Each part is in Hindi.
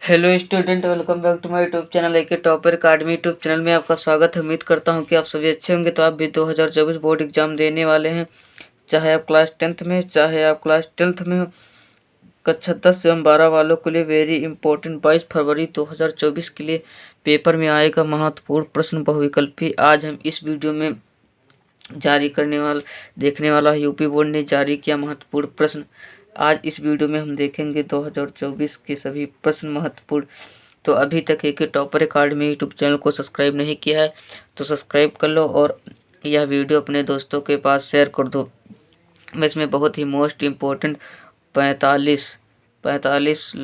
Hello student, welcome back to my YouTube channel AK topper academy YouTube channel में आपका स्वागत है। उम्मीद करता हूं कि आप सभी अच्छे होंगे। तो आप भी 2024 बोर्ड एग्जाम देने वाले हैं, चाहे आप क्लास 10th में, चाहे आप क्लास 12th में हो। कक्षा 10 एवं 12 वालों के लिए वेरी इंपॉर्टेंट 22 फरवरी 2024 के लिए पेपर में आएगा महत्वपूर्ण प्रश्न बहुविकल्पी। आज हम इस वीडियो में देखने वाला यूपी बोर्ड ने जारी किया महत्वपूर्ण प्रश्न। आज इस वीडियो में हम देखेंगे 2024 के सभी प्रश्न महत्वपूर्ण। तो अभी तक एके टॉपर अकाडमी यूट्यूब चैनल को सब्सक्राइब नहीं किया है तो सब्सक्राइब कर लो और यह वीडियो अपने दोस्तों के पास शेयर कर दो। मैं इसमें बहुत ही मोस्ट इम्पोर्टेंट 45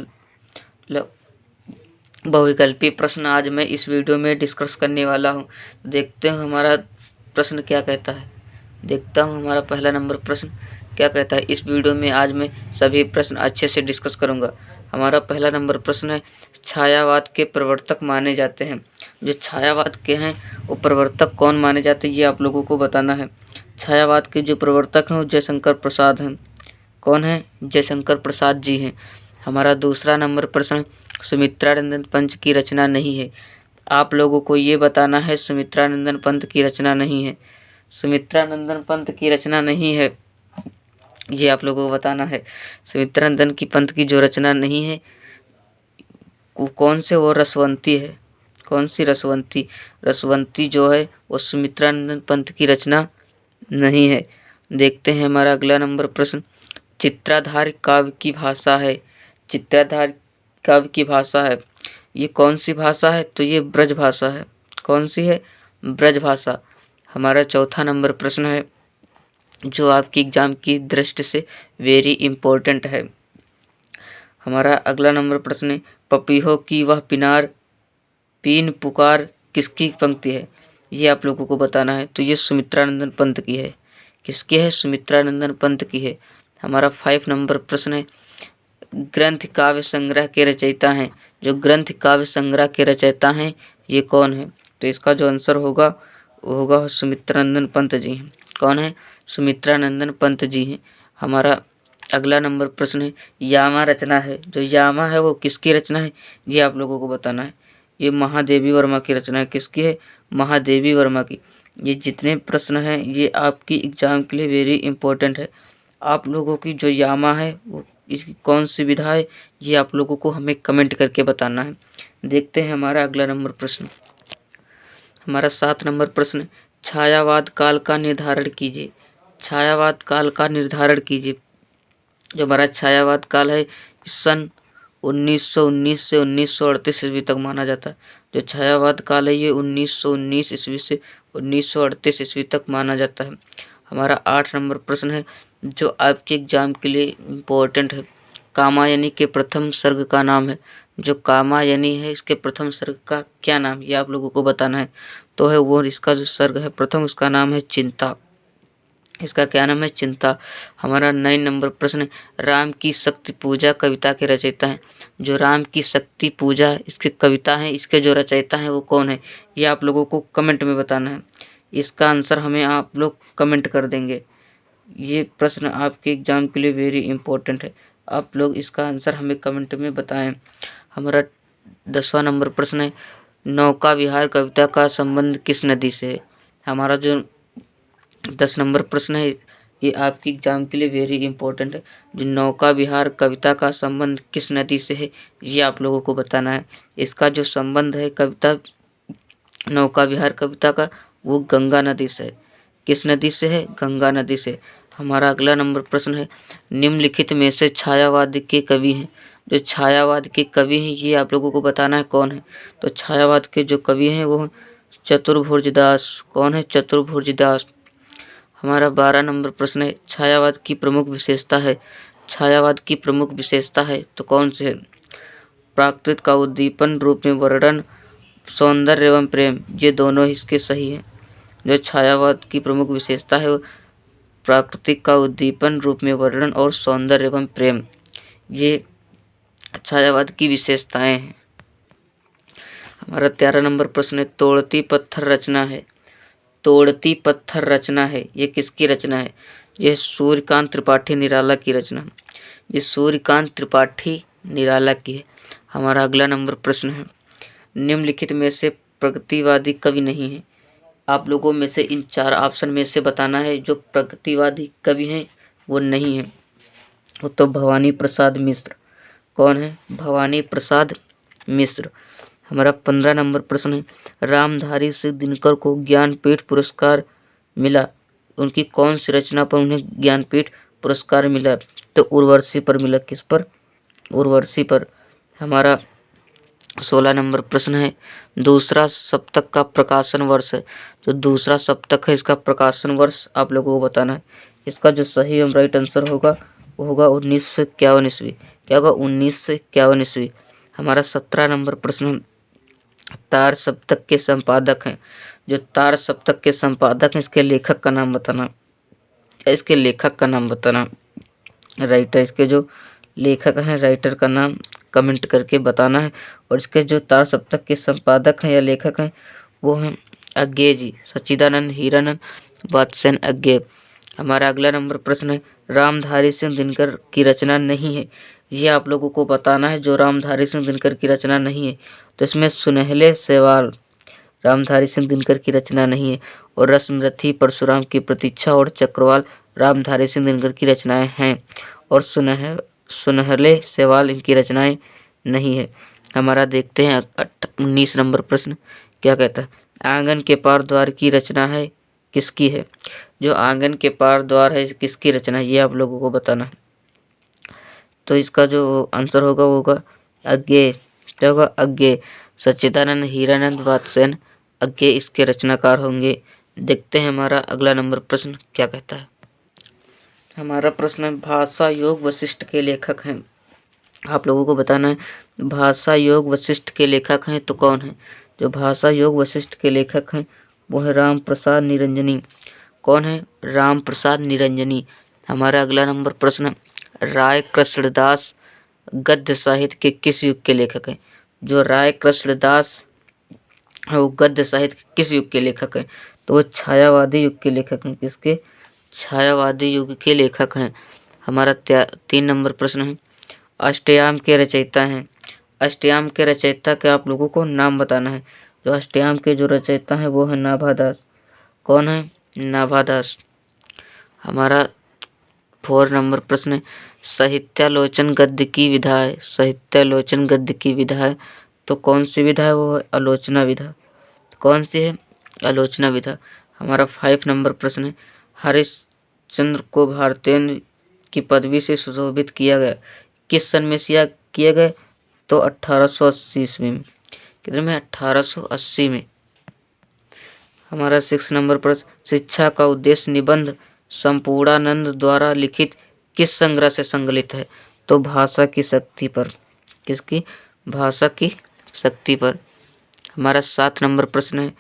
बहुविकल्पी प्रश्न आज मैं इस वीडियो में डिस्कस करने वाला हूँ। देखते हैं हमारा प्रश्न क्या कहता है। देखता हूँ हमारा पहला नंबर प्रश्न क्या कहता है। इस वीडियो में आज मैं सभी प्रश्न अच्छे से डिस्कस करूँगा। हमारा पहला नंबर प्रश्न है, छायावाद के प्रवर्तक माने जाते हैं। जो छायावाद के हैं वो प्रवर्तक कौन माने जाते हैं, ये आप लोगों को बताना है। छायावाद के जो प्रवर्तक हैं वो जयशंकर प्रसाद हैं। कौन है? जयशंकर प्रसाद जी हैं। हमारा दूसरा नंबर प्रश्न, सुमित्रानंदन पंत की रचना नहीं है। आप लोगों को ये बताना है सुमित्रानंदन पंत की रचना नहीं है। सुमित्रानंदन पंत की रचना नहीं है, ये आप लोगों को बताना है। सुमित्रानंदन की पंत की जो रचना नहीं है वो कौन से, वो रसवंती है। कौन सी? रसवंती। रसवंती जो है वो सुमित्रानंदन पंत की रचना नहीं है। देखते हैं हमारा अगला नंबर प्रश्न, चित्राधार काव्य की भाषा है। चित्राधार काव्य की भाषा है, ये कौन सी भाषा है? तो ये ब्रज भाषा है। कौन सी है? ब्रज भाषा। हमारा चौथा नंबर प्रश्न है जो आपकी एग्जाम की दृष्टि से वेरी इम्पोर्टेंट है। हमारा अगला नंबर प्रश्न है, पपीहों की वह पीन पुकार किसकी पंक्ति है? ये आप लोगों को बताना है। तो ये सुमित्रानंदन पंत की है। किसकी है? सुमित्रानंदन पंत की है। हमारा 5 नंबर प्रश्न है, ग्रंथ काव्य संग्रह के रचयिता हैं। जो ग्रंथ काव्य संग्रह के रचयिता हैं ये कौन है? तो इसका जो आंसर होगा वो होगा सुमित्रानंदन पंत जी हैं। कौन है? सुमित्रानंदन पंत जी हैं। हमारा अगला नंबर प्रश्न है, यामा रचना है। जो यामा है वो किसकी रचना है, ये आप लोगों को बताना है। ये महादेवी वर्मा की रचना है। किसकी है? महादेवी वर्मा की। ये जितने प्रश्न हैं ये आपकी एग्जाम के लिए वेरी इंपॉर्टेंट है। आप लोगों की जो यामा है वो इसकी कौन सी विधा है, ये आप लोगों को हमें कमेंट करके बताना है। देखते हैं हमारा अगला नंबर प्रश्न। हमारा 7 नंबर प्रश्न, छायावाद काल का निर्धारण कीजिए। छायावाद काल का निर्धारण कीजिए। जो हमारा छायावाद काल है सन 1919 से 1938 ईस्वी तक माना जाता है। जो छायावाद काल है ये 1919 ईस्वी से 1938 ईस्वी तक माना जाता है। हमारा 8 नंबर प्रश्न है जो आपके एग्जाम के लिए इम्पोर्टेंट है, कामायनी के प्रथम सर्ग का नाम है। जो कामायनी है इसके प्रथम सर्ग का क्या नाम, ये आप लोगों को बताना है। तो है वो इसका जो सर्ग है प्रथम, उसका नाम है चिंता। इसका क्या नाम है? चिंता। हमारा 9 नंबर प्रश्न, राम की शक्ति पूजा कविता के रचयिता हैं। जो राम की शक्ति पूजा इसकी कविता है, इसके जो रचयिता हैं वो कौन है, ये आप लोगों को कमेंट में बताना है। इसका आंसर हमें आप लोग कमेंट कर देंगे। ये प्रश्न आपके एग्जाम के लिए वेरी इंपॉर्टेंट है। आप लोग इसका आंसर हमें कमेंट में बताएं। हमारा 10वां नंबर प्रश्न है, नौका विहार कविता का संबंध किस नदी से है। हमारा जो 10 नंबर प्रश्न है ये आपकी एग्जाम के लिए वेरी इंपॉर्टेंट है। जो नौका विहार कविता का संबंध किस नदी से है, ये आप लोगों को बताना है। इसका जो संबंध है कविता नौका विहार कविता का, वो गंगा नदी से है। किस नदी से है? गंगा नदी से। हमारा अगला नंबर प्रश्न है, निम्नलिखित में से छायावाद के कवि हैं। जो छायावाद के कवि हैं ये आप लोगों को बताना है कौन है। तो छायावाद के जो कवि हैं वो चतुर्भुज दास। कौन है? चतुर्भुज दास। हमारा 12 नंबर प्रश्न है, छायावाद की प्रमुख विशेषता है। छायावाद की प्रमुख विशेषता है तो कौन से है? प्राकृतिक का उद्दीपन, रूप में वर्णन, सौंदर्य एवं प्रेम, ये दोनों इसके सही हैं। जो छायावाद की प्रमुख विशेषता है वो प्राकृतिक का उद्दीपन, रूप में वर्णन और सौंदर्य एवं प्रेम, ये छायावाद की विशेषताएं हैं। हमारा 13 नंबर प्रश्न है, तोड़ती पत्थर रचना है। तोड़ती पत्थर रचना है, ये किसकी रचना है? यह सूर्यकांत त्रिपाठी निराला की रचना है। ये सूर्यकांत त्रिपाठी निराला की है। हमारा अगला नंबर प्रश्न है, निम्नलिखित में से प्रगतिवादी कवि नहीं है। आप लोगों में से इन 4 ऑप्शन में से बताना है जो प्रगतिवादी कवि हैं वो नहीं है। वो तो भवानी प्रसाद मिश्र। कौन है? भवानी प्रसाद मिश्र। हमारा 15 नंबर प्रश्न है, रामधारी सिंह दिनकर को ज्ञानपीठ पुरस्कार मिला, उनकी कौन सी रचना पर उन्हें ज्ञानपीठ पुरस्कार मिला? तो उर्वशी पर मिला। किस पर? उर्वशी पर। हमारा 16 नंबर प्रश्न है, दूसरा सप्तक का प्रकाशन वर्ष है। जो दूसरा सप्तक है इसका प्रकाशन वर्ष आप लोगों को बताना है। इसका जो सही एवं राइट आंसर होगा वो होगा 1951 ईस्वी। क्या होगा? 1951 ईस्वी। हमारा 17 नंबर प्रश्न, तार सप्तक के संपादक हैं। जो तार सप्तक के संपादक हैं इसके लेखक का नाम बताना। इसके लेखक का नाम बताना। राइटर, इसके जो लेखक हैं राइटर का नाम कमेंट करके बताना है। और इसके जो तार सप्तक के संपादक हैं या लेखक हैं वो हैं अज्ञे जी, सच्चिदानंद हीरानंद वात्स्यन अज्ञे। हमारा अगला नंबर प्रश्न है, रामधारी सिंह दिनकर की रचना नहीं है। ये आप लोगों को बताना है जो रामधारी सिंह दिनकर की रचना नहीं है। तो इसमें सुनहले सवाल रामधारी सिंह दिनकर की रचना नहीं है, और रसमरथी, परशुराम की प्रतीक्षा और चक्रवाल रामधारी सिंह दिनकर की रचनाएं हैं, और सुनहले सवाल इनकी रचनाएं नहीं है। हमारा देखते हैं 19 नंबर प्रश्न क्या कहता है, आंगन के पार द्वार की रचना है किसकी है? जो आंगन के पार द्वार है किसकी रचना है ये आप लोगों को बताना है। तो इसका जो आंसर होगा वो होगा अज्ञे। क्या होगा? अज्ञे। सच्चिदानंद हीरानंद वात्स्यन अज्ञे इसके रचनाकार होंगे। देखते हैं हमारा अगला नंबर प्रश्न क्या कहता है। हमारा प्रश्न है, भाषा योग वशिष्ठ के लेखक हैं। आप लोगों को बताना है भाषा योग वशिष्ठ के लेखक हैं तो कौन है? जो भाषा योग वशिष्ठ के लेखक हैं वो है राम प्रसाद निरंजनी। कौन है? राम प्रसाद निरंजनी। हमारा अगला नंबर प्रश्न, राय कृष्णदास गद्य साहित्य के किस युग के लेखक हैं? जो राय कृष्णदास है वो गद्य साहित्य के किस युग के लेखक हैं? तो वो छायावादी युग के लेखक हैं। किसके? छायावादी युग के लेखक हैं। हमारा 3 नंबर प्रश्न है, अष्टयाम के रचयिता हैं। अष्टयाम के रचयिता के आप लोगों को नाम बताना है। जो अष्टयाम के जो रचयिता हैं वो है नाभादास। कौन है? नाभादास। हमारा 4 नंबर प्रश्न है, साहित्यालोचन गद्य की विधा है। साहित्यालोचन गद्य की विधा है तो कौन सी विधा है? वो है आलोचना विधा। कौन सी है? आलोचना विधा। हमारा 5 नंबर प्रश्न है, हरिश्चंद्र को भारतेंद्र की पदवी से सुशोभित किया गया किस सन में किया गया? तो 1880 ईस्वी में। कितने में? 1880 में। हमारा 6 नंबर प्रश्न, शिक्षा का उद्देश्य निबंध संपूर्णानंद द्वारा लिखित किस संग्रह से संकलित है? तो भाषा की शक्ति पर। किसकी? भाषा की शक्ति पर। हमारा 7 नंबर प्रश्न है,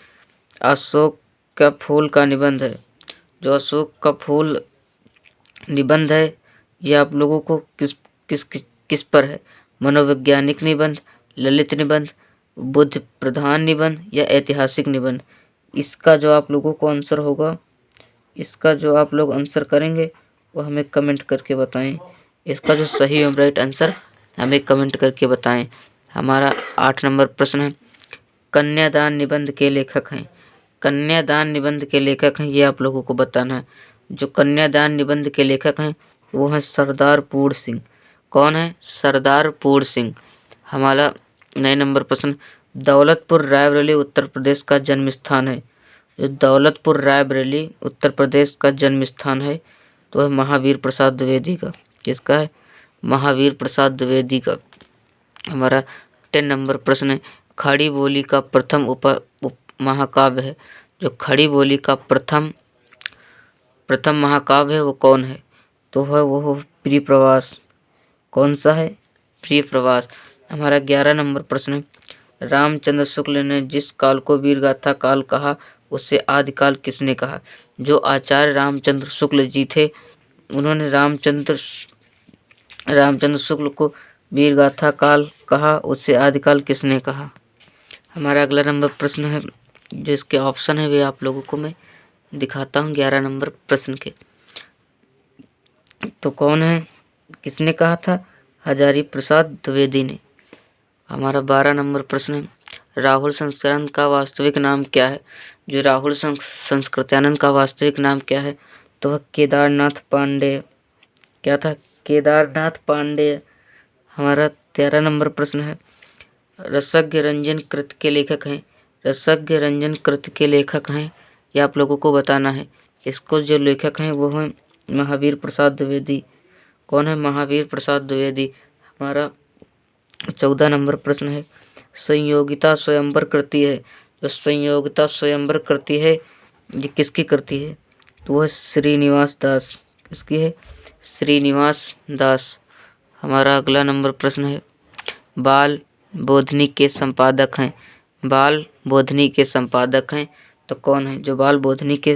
अशोक का फूल का निबंध है। जो अशोक का फूल निबंध है ये आप लोगों को किस किस किस, किस पर है? मनोवैज्ञानिक निबंध, ललित निबंध, बुद्ध प्रधान निबंध या ऐतिहासिक निबंध? इसका जो आप लोगों को आंसर होगा, इसका जो आप लोग आंसर करेंगे वो हमें कमेंट करके बताएं। इसका जो सही एवं राइट आंसर हमें कमेंट करके बताएं। हमारा 8 नंबर प्रश्न है, कन्यादान निबंध के लेखक हैं। कन्यादान निबंध के लेखक हैं ये आप लोगों को बताना है। जो कन्यादान निबंध के लेखक हैं वो हैं सरदार पूर्ण सिंह। कौन है? सरदार पूर्ण सिंह। हमारा 9 नंबर प्रश्न, दौलतपुर रायबरेली उत्तर प्रदेश का जन्म स्थान है। जो दौलतपुर रायबरेली उत्तर प्रदेश का जन्म स्थान है तो है महावीर प्रसाद द्विवेदी का। किसका है? महावीर प्रसाद द्विवेदी का। हमारा 10 नंबर प्रश्न है, खड़ी बोली का प्रथम उप महाकाव्य है। जो खड़ी बोली का प्रथम महाकाव्य है वो कौन है? तो है वो हो प्रिय प्रवास। कौन सा है? प्रिय प्रवास। हमारा 11 नंबर प्रश्न है, रामचंद्र शुक्ल ने जिस काल को वीरगाथा काल कहा उसे आदिकाल किसने कहा? जो आचार्य रामचंद्र शुक्ल जी थे उन्होंने रामचंद्र शुक्ल को वीरगाथा काल कहा, उसे आदिकाल किसने कहा? हमारा अगला नंबर प्रश्न है, जो इसके ऑप्शन है वे आप लोगों को मैं दिखाता हूँ 11 नंबर प्रश्न के। तो कौन है? किसने कहा था? हजारी प्रसाद द्विवेदी ने। हमारा 12 नंबर प्रश्न है, राहुल संस्कृत्यानंद का वास्तविक नाम क्या है? जो राहुल संस्कृत्यानंद का वास्तविक नाम क्या है? तो वह केदारनाथ पांडेय। क्या था? केदारनाथ पांडेय। हमारा 13 नंबर प्रश्न है, रसज्ञ रंजन कृत के लेखक हैं। रसज्ञ रंजन कृत के लेखक हैं, यह आप लोगों को बताना है। इसको जो लेखक हैं वो हैं महावीर प्रसाद द्विवेदी। कौन है? महावीर प्रसाद द्विवेदी। हमारा 14 नंबर प्रश्न है, संयोगिता स्वयंवर कृति है। जो संयोगिता स्वयंवर कृति है ये किसकी कृति है? तो वह श्रीनिवास दास। किसकी है? श्रीनिवास दास। हमारा अगला नंबर प्रश्न है, बाल बोधनी के संपादक हैं। बाल बोधनी के संपादक हैं तो कौन है? जो बाल बोधनी के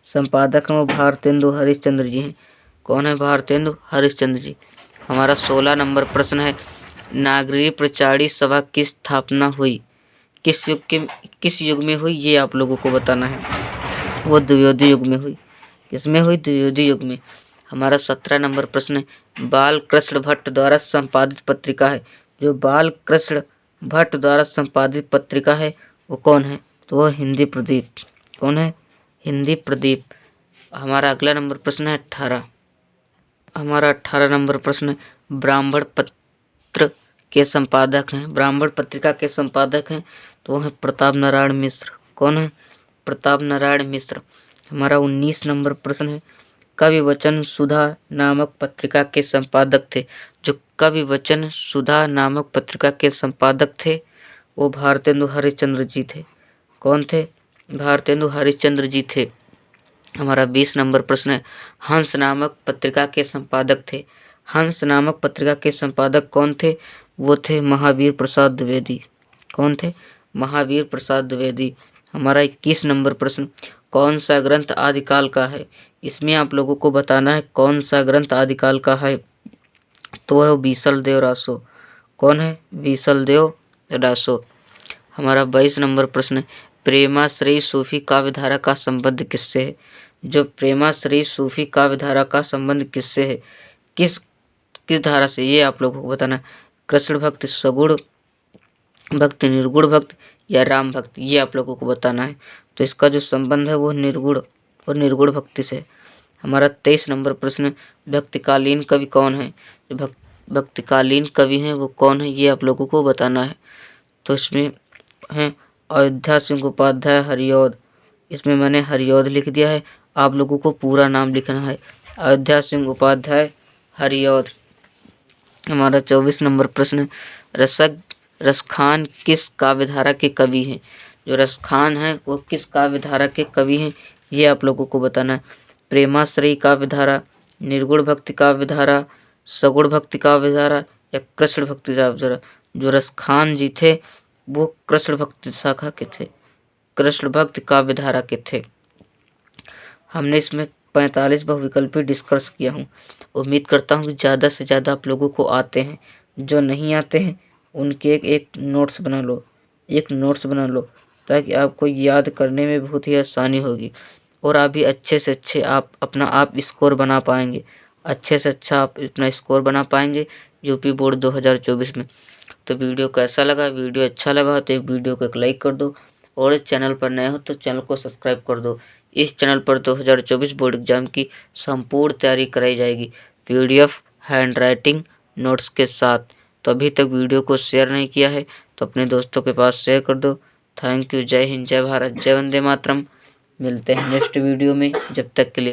संपादक हैं वो भारतेंदु हरिश्चंद्र जी हैं। कौन है? भारतेंदु हरिश्चंद्र जी। हमारा 16 नंबर प्रश्न है, नागरी प्रचारी सभा की स्थापना हुई किस युग में हुई? ये आप लोगों को बताना है। वो द्विवेदी युग में हुई। किसमें हुई? द्विवेदी युग में। हमारा 17 नंबर प्रश्न है, बाल कृष्ण भट्ट द्वारा संपादित पत्रिका है। जो बाल कृष्ण भट्ट द्वारा संपादित पत्रिका है वो कौन है? तो वह हिंदी प्रदीप। कौन है? हिंदी प्रदीप। हमारा अगला नंबर प्रश्न है 18। हमारा 18 नंबर प्रश्न है, ब्राह्मण पत्र के संपादक हैं। ब्राह्मण पत्रिका के संपादक हैं तो वो है प्रताप नारायण मिश्र। कौन है? प्रताप नारायण मिश्र। हमारा 19 नंबर प्रश्न है, कवि वचन सुधा नामक पत्रिका के संपादक थे। जो कवि वचन सुधा नामक पत्रिका के संपादक थे वो भारतेंदु हरिश्चंद्र जी थे। कौन थे? भारतेंदु हरिश्चंद्र जी थे। हमारा 20 नंबर प्रश्न है, हंस नामक पत्रिका के संपादक थे। हंस नामक पत्रिका के संपादक कौन थे? वो थे महावीर प्रसाद द्विवेदी। कौन थे? महावीर प्रसाद द्विवेदी। हमारा 21 नंबर प्रश्न, कौन सा ग्रंथ आदिकाल का है? इसमें आप लोगों को बताना है कौन सा ग्रंथ आदिकाल का है। तो वह बीसल देव रासो। कौन है? बीसल देव रासो। हमारा 22 नंबर प्रश्न है, प्रेमाश्रयी सूफी काव्यधारा का संबंध किससे है? जो प्रेमाश्रयी सूफी काव्यधारा का संबंध किससे है? किस किस धारा से? ये आप लोगों को बताना है। कृष्ण भक्त, सगुण भक्त, निर्गुण भक्त या राम भक्त, ये आप लोगों को बताना है। तो इसका जो संबंध है वो निर्गुण और निर्गुण भक्ति से। हमारा 23 नंबर प्रश्न, भक्तिकालीन कवि कौन है? जो भक्तिकालीन कवि हैं वो कौन है? ये आप लोगों को बताना है। तो इसमें हैं अयोध्या सिंह उपाध्याय हरिऔध। इसमें मैंने हरिऔध लिख दिया है, आप लोगों को पूरा नाम लिखना है, अयोध्या सिंह उपाध्याय हरिऔध। हमारा 24 नंबर प्रश्न, रसखान किस काव्यधारा के कवि हैं? जो रसखान हैं वो किस काव्यधारा के कवि हैं? ये आप लोगों को बताना है। प्रेमाश्रयी काव्यधारा, निर्गुण भक्ति काव्यधारा, सगुण भक्ति काव्यधारा या कृष्ण भक्ति काव्यधारा। जो रसखान जी थे वो कृष्ण भक्ति शाखा के थे, कृष्ण भक्ति काव्यधारा के थे। हमने इसमें 45 बहुविकल्पी डिस्कस किया हूँ। उम्मीद करता हूँ कि ज़्यादा से ज़्यादा आप लोगों को आते हैं। जो नहीं आते हैं उनके एक नोट्स बना लो, एक नोट्स बना लो ताकि आपको याद करने में बहुत ही आसानी होगी और आप भी अच्छे से अच्छे आप स्कोर बना पाएंगे। अच्छे से अच्छा आप अपना स्कोर बना पाएंगे यूपी बोर्ड 2024 में। तो वीडियो कैसा लगा? वीडियो अच्छा लगा तो एक वीडियो को एक लाइक कर दो और इस चैनल पर नए हो तो चैनल को सब्सक्राइब कर दो। इस चैनल पर 2024 बोर्ड एग्जाम की संपूर्ण तैयारी कराई जाएगी PDF हैंड राइटिंग नोट्स के साथ। तो अभी तक वीडियो को शेयर नहीं किया है तो अपने दोस्तों के पास शेयर कर दो। Thank you. जय हिंद, जय भारत, जय वंदे मातरम। मिलते हैं नेक्स्ट वीडियो में, जब तक के लिए।